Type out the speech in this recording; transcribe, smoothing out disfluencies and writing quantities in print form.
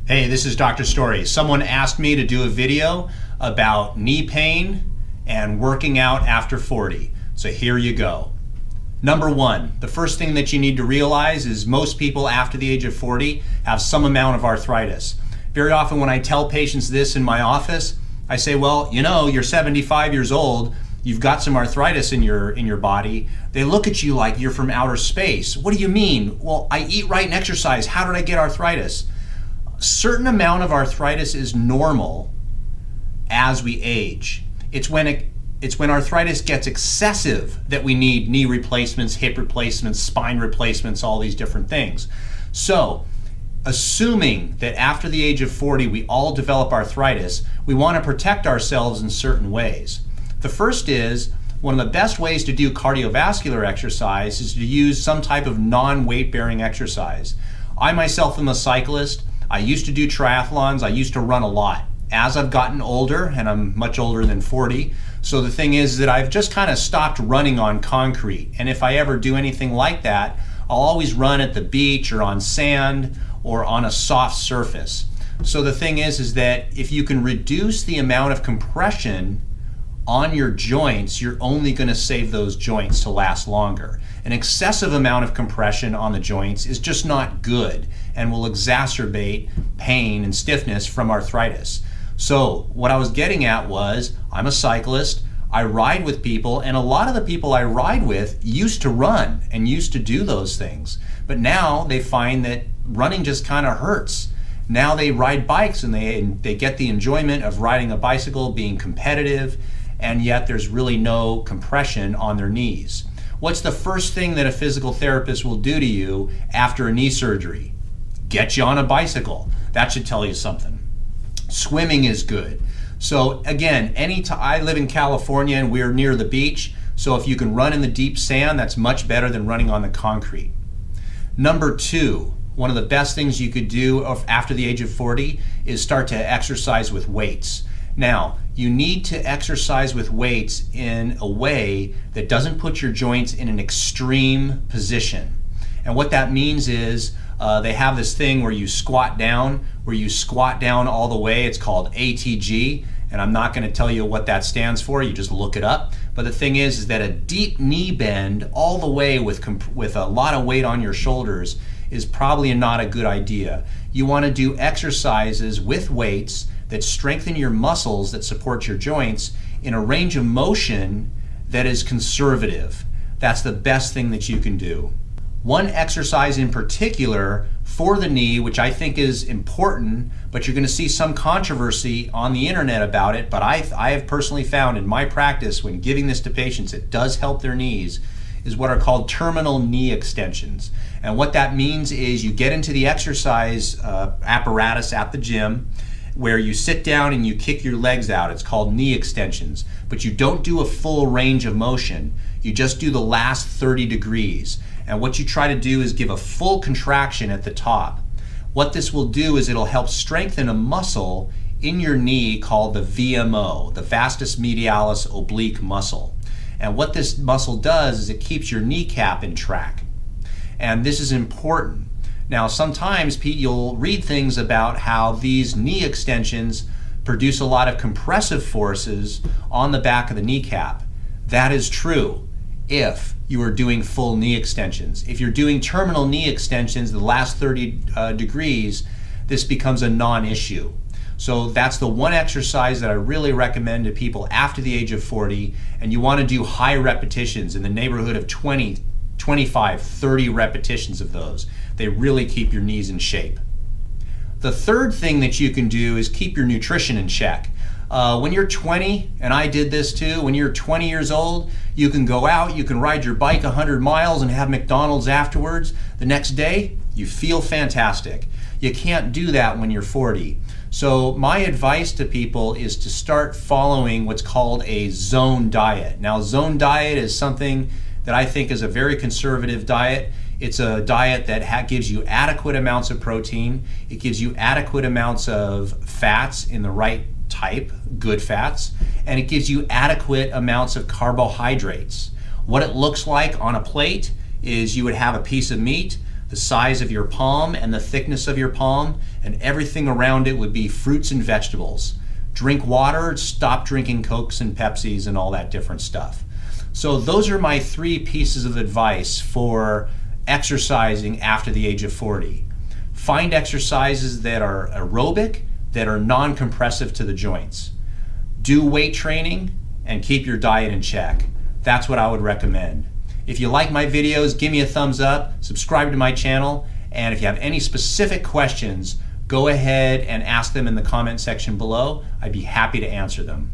Hey, this is Dr. Story. Someone asked me to do a video about knee pain and working out after 40. So here you go. Number one, the first thing that you need to realize is most people after the age of 40 have some amount of arthritis. Very often when I tell patients this in my office, I say, well, you know, you're 75 years old, you've got some arthritis in your body. They look at you like you're from outer space. What do you mean? Well, I eat right and exercise. How did I get arthritis? A certain amount of arthritis is normal as we age. It's when arthritis gets excessive that we need knee replacements, hip replacements, spine replacements, all these different things. So, assuming that after the age of 40 we all develop arthritis, we want to protect ourselves in certain ways. The first is, one of the best ways to do cardiovascular exercise is to use some type of non-weight bearing exercise. I myself am a cyclist. I used to do triathlons. I used to run a lot. As I've gotten older, and I'm much older than 40, so the thing is that I've just kind of stopped running on concrete. And if I ever do anything like that, I'll always run at the beach or on sand or on a soft surface. So the thing is that if you can reduce the amount of compression on your joints, you're only going to save those joints to last longer. An excessive amount of compression on the joints is just not good and will exacerbate pain and stiffness from arthritis. So what I was getting at was, I'm a cyclist, I ride with people, and a lot of the people I ride with used to run and used to do those things. But now they find that running just kind of hurts. Now they ride bikes and they get the enjoyment of riding a bicycle, being competitive, and yet there's really no compression on their knees. What's the first thing that a physical therapist will do to you after a knee surgery? Get you on a bicycle. That should tell you something. Swimming is good. So again, I live in California and we're near the beach, so if you can run in the deep sand, that's much better than running on the concrete. Number two, one of the best things you could do after the age of 40 is start to exercise with weights. Now, you need to exercise with weights in a way that doesn't put your joints in an extreme position. And what that means is they have this thing where you squat down all the way. It's called ATG, and I'm not going to tell you what that stands for. You just look it up. But the thing is that a deep knee bend all the way with a lot of weight on your shoulders is probably not a good idea. You want to do exercises with weights that strengthen your muscles that support your joints in a range of motion that is conservative. That's the best thing that you can do. One exercise in particular for the knee, which I think is important, but you're going to see some controversy on the internet about it, but I have personally found in my practice when giving this to patients, it does help their knees, is what are called terminal knee extensions. And what that means is you get into the exercise apparatus at the gym, where you sit down and you kick your legs out. It's called knee extensions. But you don't do a full range of motion. You just do the last 30 degrees. And what you try to do is give a full contraction at the top. What this will do is it'll help strengthen a muscle in your knee called the VMO, the vastus medialis oblique muscle. And what this muscle does is it keeps your kneecap in track. And this is important. Now, sometimes, Pete, you'll read things about how these knee extensions produce a lot of compressive forces on the back of the kneecap. That is true if you are doing full knee extensions. If you're doing terminal knee extensions, the last 30 degrees, this becomes a non-issue. So that's the one exercise that I really recommend to people after the age of 40, and you want to do high repetitions in the neighborhood of 20, 25, 30 repetitions of those. They really keep your knees in shape. The third thing that you can do is keep your nutrition in check. When you're 20, and I did this too, when you're 20 years old, you can go out, you can ride your bike 100 miles and have McDonald's afterwards. The next day, you feel fantastic. You can't do that when you're 40. So my advice to people is to start following what's called a zone diet. Now, zone diet is something that I think is a very conservative diet. It's a diet that gives you adequate amounts of protein. It gives you adequate amounts of fats in the right type, good fats, and it gives you adequate amounts of carbohydrates. What it looks like on a plate is you would have a piece of meat, the size of your palm and the thickness of your palm, and everything around it would be fruits and vegetables. Drink water, stop drinking Cokes and Pepsis and all that different stuff. So those are my 3 pieces of advice for exercising after the age of 40. Find exercises that are aerobic, that are non-compressive to the joints. Do weight training and keep your diet in check. That's what I would recommend. If you like my videos, give me a thumbs up, subscribe to my channel, and if you have any specific questions, go ahead and ask them in the comment section below. I'd be happy to answer them.